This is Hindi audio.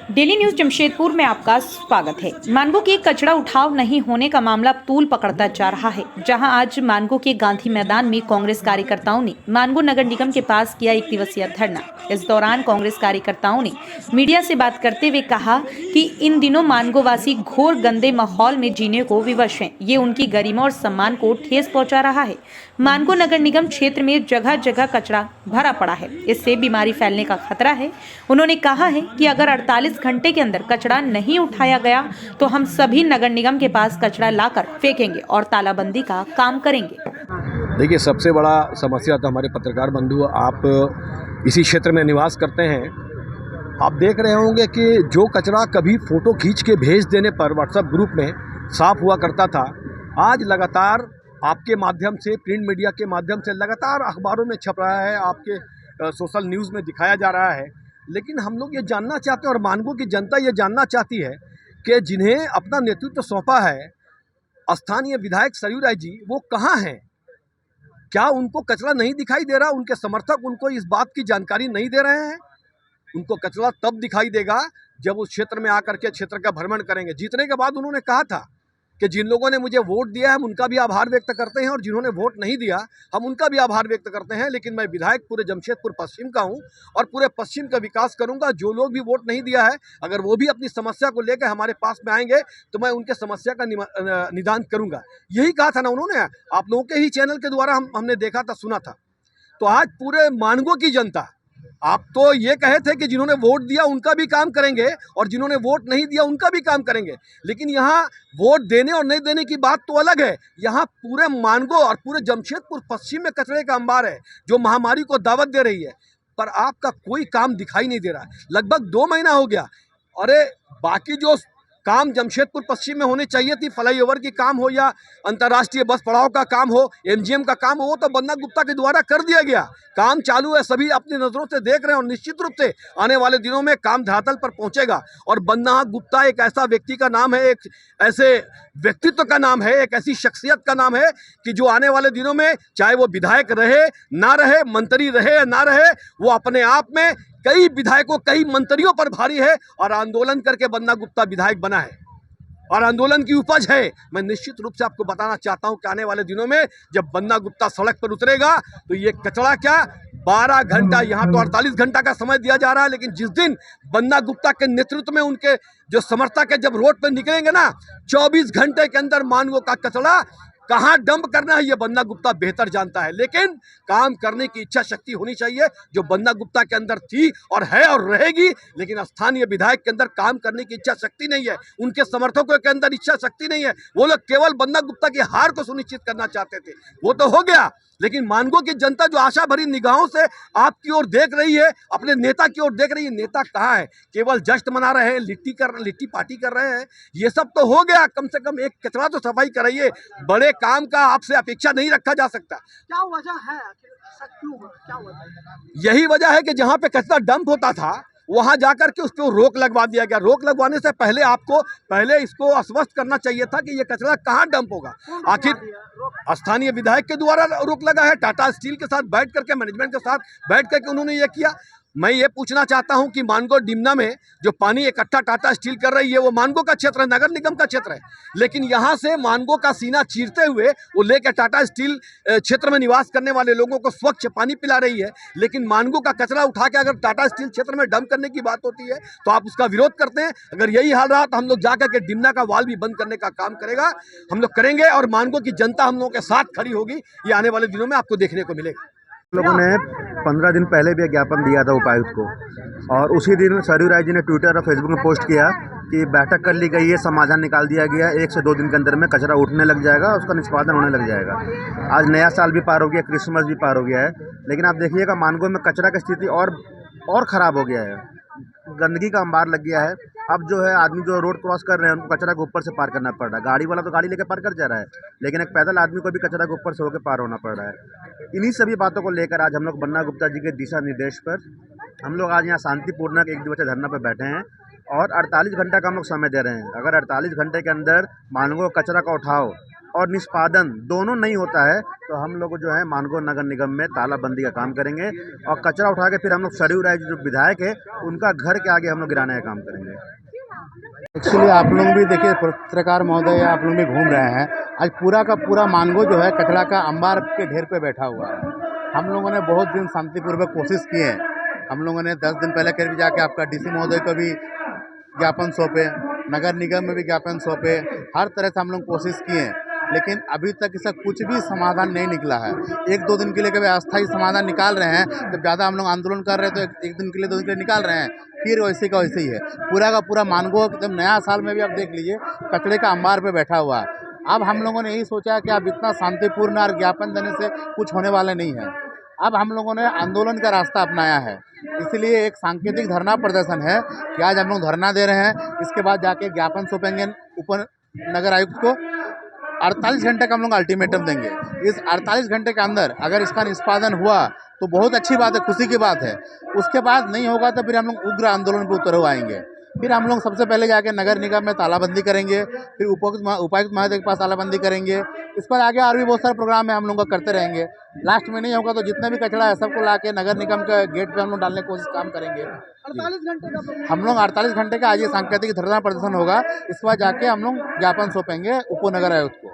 डेली न्यूज जमशेदपुर में आपका स्वागत है। मानगो के कचरा उठाव नहीं होने का मामला तूल पकड़ता जा रहा है। जहां आज मानगो के गांधी मैदान में कांग्रेस कार्यकर्ताओं ने मानगो नगर निगम के पास किया 1 दिवसीय धरना। इस दौरान कांग्रेस कार्यकर्ताओं ने मीडिया से बात करते हुए कहा कि इन दिनों मानगो वासी घोर गंदे माहौल में जीने को विवश हैं। ये उनकी गरिमा और सम्मान को ठेस पहुंचा रहा है। मानगो नगर निगम क्षेत्र में जगह जगह कचरा भरा पड़ा है, इससे बीमारी फैलने का खतरा है। उन्होंने कहा है कि अगर 48 घंटे के अंदर कचरा नहीं उठाया गया तो हम सभी नगर निगम के पास कचरा लाकर फेंकेंगे और तालाबंदी का काम करेंगे। देखिए, सबसे बड़ा समस्या तो हमारे पत्रकार बंधु, आप इसी क्षेत्र में निवास करते हैं, आप देख रहे होंगे कि जो कचरा कभी फ़ोटो खींच के भेज देने पर व्हाट्सएप ग्रुप में साफ़ हुआ करता था, आज लगातार आपके माध्यम से, प्रिंट मीडिया के माध्यम से लगातार अखबारों में छप रहा है, आपके सोशल न्यूज़ में दिखाया जा रहा है। लेकिन हम लोग ये जानना चाहते हैं और मानगो की जनता ये जानना चाहती है कि जिन्हें अपना नेतृत्व सौंपा है स्थानीय विधायक सरयू राय जी, वो कहाँ हैं? क्या उनको कचरा नहीं दिखाई दे रहा? उनके समर्थक उनको इस बात की जानकारी नहीं दे रहे हैं? उनको कचरा तब दिखाई देगा जब उस क्षेत्र में आकर के क्षेत्र का भ्रमण करेंगे। जीतने के बाद उन्होंने कहा था कि जिन लोगों ने मुझे वोट दिया है हम उनका भी आभार व्यक्त करते हैं और जिन्होंने वोट नहीं दिया हम उनका भी आभार व्यक्त करते हैं। लेकिन मैं विधायक पूरे जमशेदपुर पश्चिम का हूं और पूरे पश्चिम का विकास करूंगा। जो लोग भी वोट नहीं दिया है, अगर वो भी अपनी समस्या को लेकर हमारे पास में आएंगे तो मैं उनके समस्या का निदान करूंगा। यही कहा था ना उन्होंने, आप लोगों के ही चैनल के द्वारा हमने देखा था, सुना था। तो आज पूरे मानगो की जनता, आप तो ये कहे थे कि जिन्होंने वोट दिया उनका भी काम करेंगे और जिन्होंने वोट नहीं दिया उनका भी काम करेंगे। लेकिन यहाँ वोट देने और नहीं देने की बात तो अलग है। यहाँ पूरे मानगो और पूरे जमशेदपुर पश्चिम में कचरे का अंबार है जो महामारी को दावत दे रही है, पर आपका कोई काम दिखाई नहीं दे रहा है। लगभग 2 महीना हो गया। अरे बाकी जो काम जमशेदपुर पश्चिम में होने चाहिए थी, फ्लाईओवर की काम हो या अंतर्राष्ट्रीय बस पड़ाव का काम हो, एमजीएम का काम हो, वो तो बन्ना गुप्ता के द्वारा कर दिया गया। काम चालू है, सभी अपनी नज़रों से देख रहे हैं और निश्चित रूप से आने वाले दिनों में काम धरातल पर पहुंचेगा। और बन्ना गुप्ता एक ऐसा व्यक्ति का नाम है, एक ऐसे व्यक्तित्व का नाम है, एक ऐसी शख्सियत का नाम है कि जो आने वाले दिनों में चाहे वो विधायक रहे ना रहे, मंत्री रहे या ना रहे, वो अपने आप में कई विधायकों, कई मंत्रियों पर भारी है और आंदोलन करके बन्ना गुप्ता विधायक बना है और आंदोलन की उपज है। मैं निश्चित रूप से आपको बताना चाहता हूं कि आने वाले दिनों में जब बन्ना गुप्ता सड़क पर उतरेगा तो ये कचरा क्या 12 घंटा, यहाँ तो 48 घंटा का समय दिया जा रहा है, लेकिन जिस दिन बन्ना गुप्ता के नेतृत्व में उनके जो समर्थक है जब रोड पर निकलेंगे ना, 24 घंटे के अंदर मानगो का कचरा कहाँ डंप करना है ये बन्ना गुप्ता बेहतर जानता है। लेकिन काम करने की इच्छा शक्ति होनी चाहिए जो बन्ना गुप्ता के अंदर थी और है और रहेगी। लेकिन स्थानीय विधायक के अंदर काम करने की इच्छा शक्ति नहीं है, उनके समर्थकों के अंदर इच्छा शक्ति नहीं है। वो लोग केवल बन्ना गुप्ता की हार को सुनिश्चित करना चाहते थे, वो तो हो गया। लेकिन मानगो की जनता जो आशा भरी निगाहों से आपकी ओर देख रही है, अपने नेता की ओर देख रही है, नेता कहाँ है? केवल जश्न मना रहे हैं, लिट्टी पार्टी कर रहे हैं। ये सब तो हो गया, कम से कम एक कचरा तो सफाई कराइए। बड़े काम का आपसे अपेक्षा नहीं रखा जा सकता। क्या वजह है? ऐसा क्यों हुआ? क्या वजह? यही वजह है कि जहाँ पे कचरा डंप होता था वहां जाकर के उस पर रोक लगवा दिया गया। रोक लगवाने से पहले आपको इसको आश्वस्त करना चाहिए था कि ये कचरा कहाँ डंप होगा। आखिर स्थानीय विधायक के द्वारा रोक लगा है, टाटा स्टील के साथ बैठ करके, मैनेजमेंट के साथ बैठ करके उन्होंने ये किया। मैं ये पूछना चाहता हूं कि मानगो डिमना में जो पानी इकट्ठा टाटा स्टील कर रही है वो मानगो का क्षेत्र है, नगर निगम का क्षेत्र है। लेकिन यहां से मानगो का सीना चीरते हुए वो लेकर टाटा स्टील क्षेत्र में निवास करने वाले लोगों को स्वच्छ पानी पिला रही है। लेकिन मानगो का कचरा उठा के अगर टाटा स्टील क्षेत्र में डंप करने की बात होती है तो आप उसका विरोध करते हैं। अगर यही हाल रहा तो हम लोग जाकर के डिमना का वाल भी बंद करने का काम करेगा, हम लोग करेंगे और मानगो की जनता हम लोगों के साथ खड़ी होगी। ये आने वाले दिनों में आपको देखने को मिलेगा। लोगों ने 15 दिन पहले भी एक ज्ञापन दिया था उपायुक्त को और उसी दिन सरयू राय जी ने ट्विटर और फेसबुक में पोस्ट किया कि बैठक कर ली गई है, समाधान निकाल दिया गया, 1 से 2 दिन के अंदर में कचरा उठने लग जाएगा, उसका निष्पादन होने लग जाएगा। आज नया साल भी पार हो गया, क्रिसमस भी पार हो गया है, लेकिन आप देखिएगा मानगो में कचरा की स्थिति और ख़राब हो गया है। गंदगी का अंबार लग गया है। अब जो है आदमी जो रोड क्रॉस कर रहे हैं उनको कचरा के ऊपर से पार करना पड़ रहा है। गाड़ी वाला तो गाड़ी लेकर पार कर जा रहा है, लेकिन एक पैदल आदमी को भी कचरा के ऊपर से होकर पार होना पड़ रहा है। इन्हीं सभी बातों को लेकर आज हम लोग बन्ना गुप्ता जी के दिशा निर्देश पर हम लोग आज यहाँ शांतिपूर्ण 1 दिवसीय धरना पर बैठे हैं और 48 घंटा का हम लोग समय दे रहे हैं। अगर 48 घंटे के अंदर मानगो कचरा का उठाव और निष्पादन दोनों नहीं होता है तो हम लोग जो है मानगो नगर निगम में तालाबंदी का काम करेंगे और कचरा उठा के फिर हम लोग सरयू राय जो विधायक है उनका घर के आगे हम लोग गिराने का काम करेंगे। एक्चुअली आप लोग भी देखिए, पत्रकार महोदय आप लोग भी घूम रहे हैं। आज पूरा का पूरा मानगो जो है कचरा का अंबार के ढेर पे बैठा हुआ है। हम लोगों ने बहुत दिन शांतिपूर्वक कोशिश की है। हम लोगों ने 10 दिन पहले करीब जाके आपका डीसी महोदय को भी ज्ञापन सौंपे, नगर निगम में भी ज्ञापन सौंपे, हर तरह से हम लोग कोशिश किए, लेकिन अभी तक इसका कुछ भी समाधान नहीं निकला है। 1-2 दिन के लिए कभी अस्थायी समाधान निकाल रहे हैं, जब ज़्यादा हम लोग आंदोलन कर रहे हैं तो एक दिन के लिए 2 दिन के लिए निकाल रहे हैं, फिर वैसे का वैसे ही है। पूरा का पूरा मानगो एकदम नया साल में भी आप देख लीजिए कचरे का अंबार पे बैठा हुआ है। अब हम लोगों ने यही सोचा कि अब इतना शांतिपूर्ण और ज्ञापन देने से कुछ होने वाले नहीं है। अब हम लोगों ने आंदोलन का रास्ता अपनाया है, इसलिए एक सांकेतिक धरना प्रदर्शन है कि आज हम लोग धरना दे रहे हैं। इसके बाद जाके ज्ञापन सौंपेंगे उप नगर आयुक्त को। 48 घंटे का हम लोग अल्टीमेटम देंगे। इस 48 घंटे के अंदर अगर इसका निष्पादन हुआ तो बहुत अच्छी बात है, खुशी की बात है। उसके बाद नहीं होगा तो फिर हम लोग उग्र आंदोलन पर उतर आएंगे। फिर हम लोग सबसे पहले जाके नगर निगम में तालाबंदी करेंगे, फिर उपायुक्त महोदय के पास तालाबंदी करेंगे। इस पर आगे और भी बहुत सारे प्रोग्राम है, हम लोग का करते रहेंगे। लास्ट में नहीं होगा तो जितना भी कचरा है सबको ला के नगर निगम के गेट पे हम लोग डालने की कोशिश काम करेंगे। 48 घंटे का हम लोग 48 घंटे का आज ये सांकेतिक धरना प्रदर्शन होगा। इस बार जाके हम लोग ज्ञापन सौंपेंगे उप नगर आयुक्त को।